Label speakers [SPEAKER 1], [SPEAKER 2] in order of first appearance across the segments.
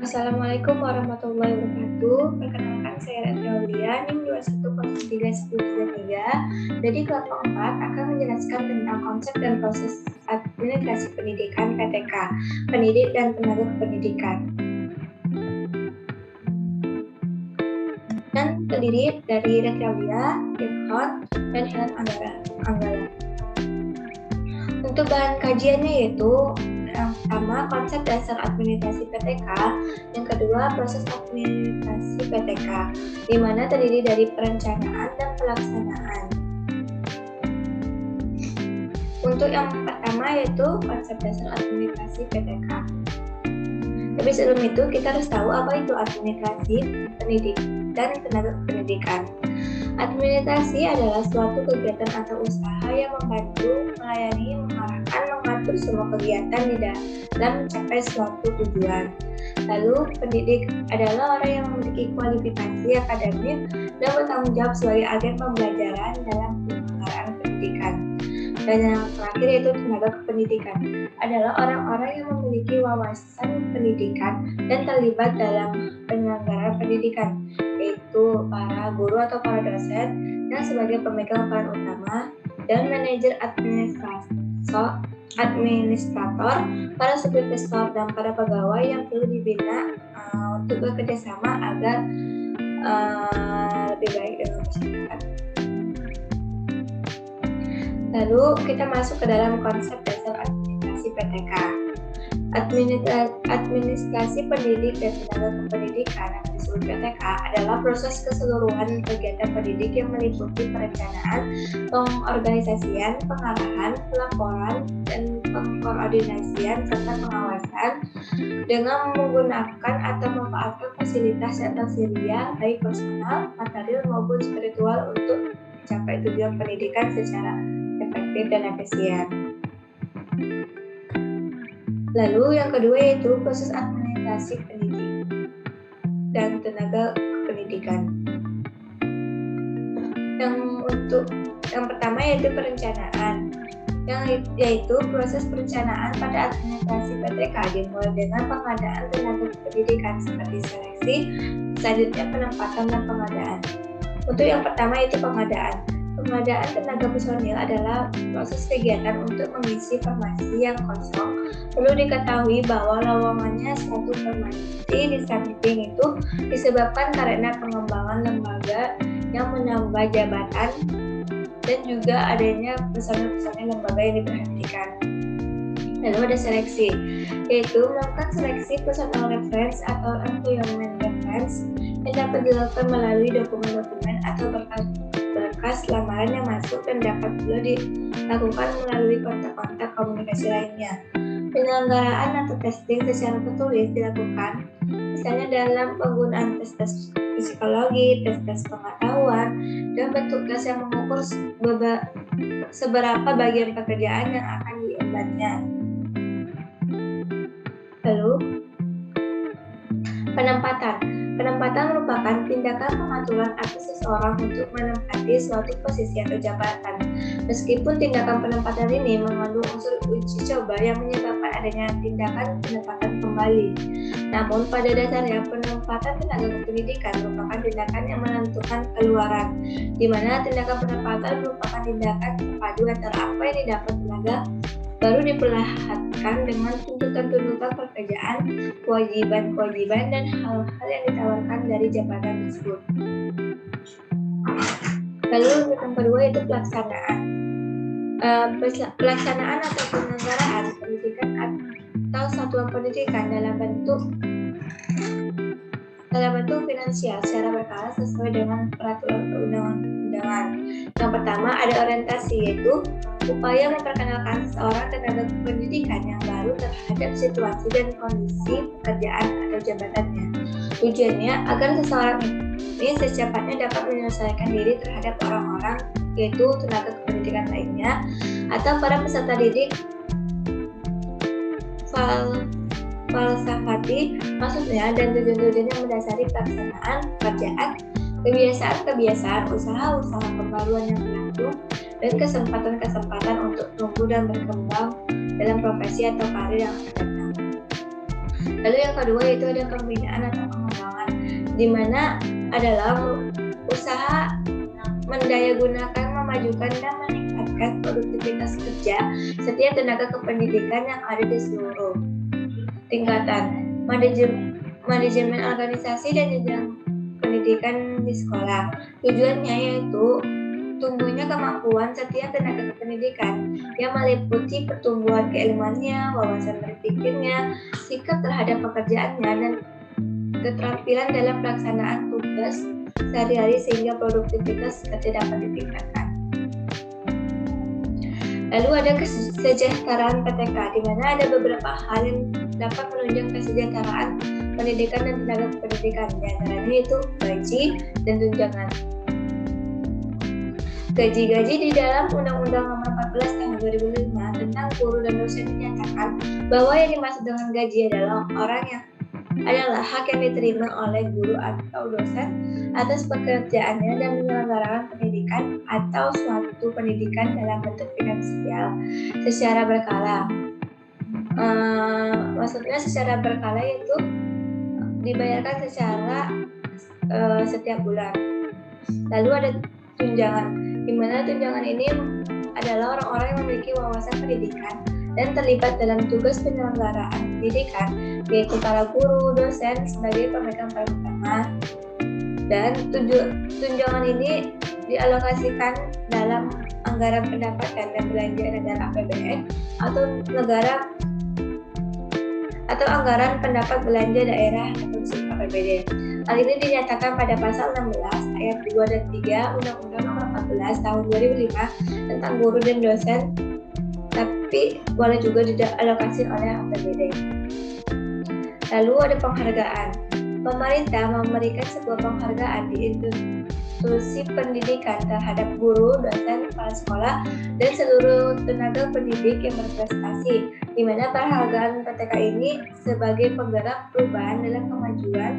[SPEAKER 1] Assalamualaikum warahmatullahi wabarakatuh. Perkenalkan, saya Retri Aulia, NIM 2103. Jadi kelompok 4 akan menjelaskan tentang konsep dan proses administrasi pendidikan PTK, pendidik dan tenaga kependidikan. Dan terdiri dari Retri Aulia, Irfan, dan Helen Anggala. Untuk bahan kajiannya yaitu yang pertama, konsep dasar administrasi PTK. Yang kedua, proses administrasi PTK, di mana terdiri dari perencanaan dan pelaksanaan. Untuk yang pertama yaitu konsep dasar administrasi PTK. Tapi sebelum itu, kita harus tahu apa itu administrasi pendidik dan tenaga pendidikan. Administrasi adalah suatu kegiatan atau usaha yang membantu, melayani, mengarahkan, mengatur semua kegiatan di dalam mencapai suatu tujuan. Lalu, pendidik adalah orang yang memiliki kualifikasi akademik dan bertanggung jawab sebagai agen pembelajaran dalam penyelenggaraan pendidikan. Dan yang terakhir yaitu tenaga kependidikan adalah orang-orang yang memiliki wawasan pendidikan dan terlibat dalam penyelenggaraan pendidikan, yaitu para guru atau para dosen yang sebagai pemegang peran utama, dan manajer administrator, para supervisor, dan para pegawai yang perlu dibina untuk bekerjasama agar lebih baik dengan masyarakat. Lalu kita masuk ke dalam konsep dasar administrasi PTK. Administrasi pendidik dan tenaga kependidikan yang disebut PTK adalah proses keseluruhan kegiatan pendidik yang meliputi perencanaan, pengorganisasian, pengarahan, pelaporan, dan pengkoordinasian serta pengawasan dengan menggunakan atau memanfaatkan fasilitas yang tersedia baik personal, material maupun spiritual untuk mencapai tujuan pendidikan secara efektif dan efisien. Lalu yang kedua yaitu proses administrasi pendidik dan tenaga kependidikan. Yang pertama yaitu perencanaan, yaitu proses perencanaan pada administrasi PTK dimulai dengan pengadaan tenaga kependidikan seperti seleksi, selanjutnya penempatan dan pengadaan. Untuk yang pertama yaitu pengadaan. Pengadaan tenaga personil adalah proses kegiatan untuk mengisi formasi yang kosong. Perlu diketahui bahwa lowongannya suatu formasi di samping itu disebabkan karena pengembangan lembaga yang menambah jabatan dan juga adanya personil lembaga yang diperhatikan. Lalu ada seleksi, yaitu melakukan seleksi personal reference atau employment reference yang dapat dilakukan melalui dokumen-dokumen atau berkas lamaran yang masuk dan dapat pula dilakukan melalui kontak-kontak komunikasi lainnya. Penyelenggaraan atau testing secara tertulis dilakukan, misalnya dalam penggunaan tes-tes psikologi, tes-tes pengetahuan, dan bentuk tes yang mengukur seberapa bagian pekerjaan yang akan diembannya. Lalu, Penempatan merupakan tindakan pengaturan atas seseorang untuk menempati suatu posisi atau jabatan. Meskipun tindakan penempatan ini mengandung unsur uji coba yang menyebabkan adanya tindakan penempatan kembali. Namun pada dasarnya penempatan tenaga kependidikan merupakan tindakan yang menentukan keluaran, di mana tindakan penempatan merupakan tindakan terpadu antara apa yang didapat tenaga baru diperlihatkan dengan tuntutan-tuntutan pekerjaan, kewajiban-kewajiban, dan hal-hal yang ditawarkan dari jabatan tersebut. Lalu yang kedua yaitu pelaksanaan. Pelaksanaan atau penyelenggaraan pendidikan atau satuan pendidikan dalam bentuk finansial secara berkala sesuai dengan peraturan perundang-undangan. Yang pertama ada orientasi, yaitu upaya memperkenalkan seorang tenaga pendidikan yang baru terhadap situasi dan kondisi pekerjaan atau jabatannya. Tujuannya agar seseorang ini secepatnya dapat menyelesaikan diri terhadap orang-orang, yaitu tenaga kependidikan lainnya atau para peserta didik falsafati maksudnya, dan tujuan-tujuan yang mendasari pelaksanaan pekerjaan, kebiasaan-kebiasaan, usaha-usaha pembaruan yang berlangsung, dan kesempatan-kesempatan untuk tumbuh dan berkembang dalam profesi atau karir yang akan datang. Lalu yang kedua yaitu ada pembinaan atau pengembangan, di mana adalah usaha mendayagunakan, memajukan, dan meningkatkan produktivitas kerja setiap tenaga kependidikan yang ada di seluruh tingkatan manajemen organisasi dan jenjang pendidikan di sekolah. Tujuannya yaitu tumbuhnya kemampuan setiap tenaga kependidikan yang meliputi pertumbuhan keilmuannya, wawasan berpikirnya, sikap terhadap pekerjaannya, dan keterampilan dalam pelaksanaan tugas sehari-hari sehingga produktivitas kerja dapat ditingkatkan. Lalu ada kesejahteraan PTK, di mana ada beberapa hal yang dapat menunjang kesejahteraan pendidikan dan tenaga kependidikan, di antaranya itu gaji dan tunjangan. Gaji di dalam Undang-Undang Nomor 14 Tahun 2005 tentang guru dan dosen dinyatakan bahwa yang dimaksud dengan gaji adalah hak yang diterima oleh guru atau dosen atas pekerjaannya dan penyelenggaraan pendidikan atau suatu pendidikan dalam bentuk finansial secara berkala. Maksudnya secara berkala itu dibayarkan secara setiap bulan. Lalu ada tunjangan, di mana tunjangan ini adalah orang-orang yang memiliki wawasan pendidikan dan terlibat dalam tugas penyelenggaraan pendidikan, yaitu para guru, dosen sebagai pemegang peran utama. Dan tunjangan ini dialokasikan dalam anggaran pendapatan dan belanja negara APBN atau anggaran pendapat belanja daerah atau APBD. Hal ini dinyatakan pada pasal 16 ayat 2 dan 3 Undang-Undang Nomor 14 Tahun 2005 tentang guru dan dosen, tapi boleh juga dialokasi oleh APBD. Lalu ada penghargaan. Pemerintah memberikan sebuah penghargaan di institusi pendidikan terhadap guru, dosen, kepala sekolah, dan seluruh tenaga pendidik yang berprestasi, di mana penghargaan PTK ini sebagai penggerak perubahan dalam kemajuan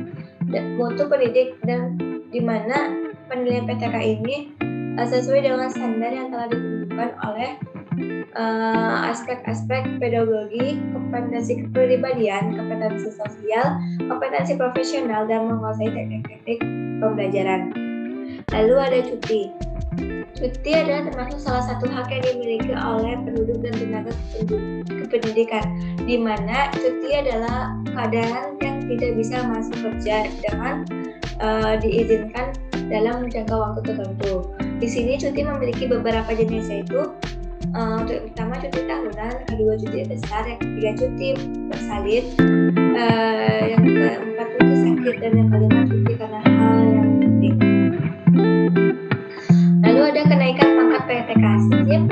[SPEAKER 1] dan mutu pendidik, dan di mana penilaian PTK ini sesuai dengan standar yang telah ditentukan oleh aspek-aspek pedagogi, kompetensi kepribadian, kompetensi sosial, kompetensi profesional, dan menguasai teknik-teknik pembelajaran. Lalu ada cuti. Cuti adalah termasuk salah satu hak yang dimiliki oleh penduduk dan tenaga kependidikan, di mana cuti adalah keadaan yang tidak bisa masuk kerja dengan diizinkan dalam jangka waktu tertentu. Di sini cuti memiliki beberapa jenis, yaitu pertama cuti tahunan, kedua cuti besar, yang ketiga cuti bersalin, yang keempat cuti sakit, dan yang kelima cuti karena hal yang penting. Lalu ada kenaikan pangkat PTK. Setiap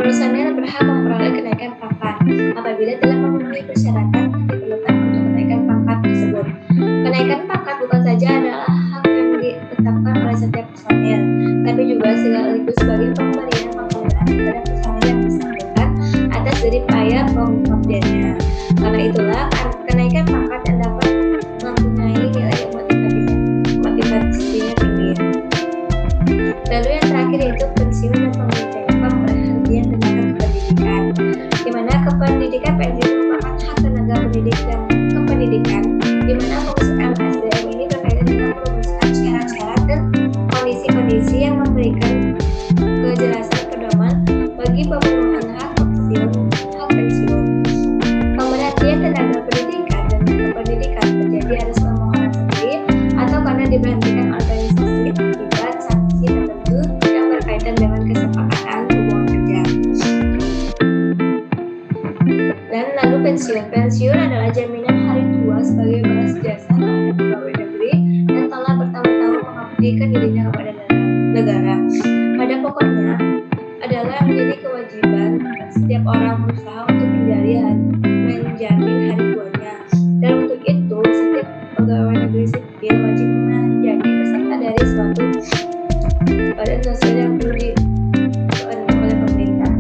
[SPEAKER 1] personel berhak memperoleh kenaikan pangkat apabila telah memenuhi persyaratan yang diperlukan untuk kenaikan pangkat tersebut. Kenaikan pangkat bukan saja adalah hak yang ditetapkan oleh setiap personel, tapi juga sekaligus sebagai pemberian penghargaan kepada personel yang bersangkutan atas jeripaya pengabdiannya. Karena itulah kenaikan pangkat yang dapat mempunyai nilai motivasinya tinggi. Lalu yang terakhir yaitu pensiun dan pemberhentian tenaga kependidikan, di mana kependidikan pensiun merupakan hak tenaga pendidik dan kependidikan, di mana fungsi LSDM ini berkaitan dengan merumuskan syarat-syarat dan kondisi-kondisi yang memberikan kejelasan pedoman bagi pemenuhan hak pensiun. Pemberhentian tenaga pendidikan dan kependidikan terjadi atas permohonan sendiri atau karena diberhentikan organisasi akibat sanksi tertentu yang berkaitan dengan kesepakatan hubungan kerja. Dan lalu pensiun adalah jaminan hari tua sebagai balas jasa terhadap pegawai negeri yang telah bertahun-tahun mengabdikan dirinya kepada negara. Pada pokoknya adalah menjadi kewajiban setiap orang berusaha untuk menjamin hari tuanya. Dan untuk itu setiap pegawai negeri sipil wajib menjadi peserta dari suatu badan sosial yang perlu dikeluarkan oleh pemerintah.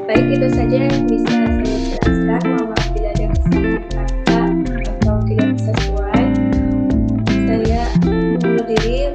[SPEAKER 1] Baik, itu saja yang bisa saya jelaskan. Mohon maaf bila ada kesalahan kata atau tidak sesuai. Saya mengundur diri.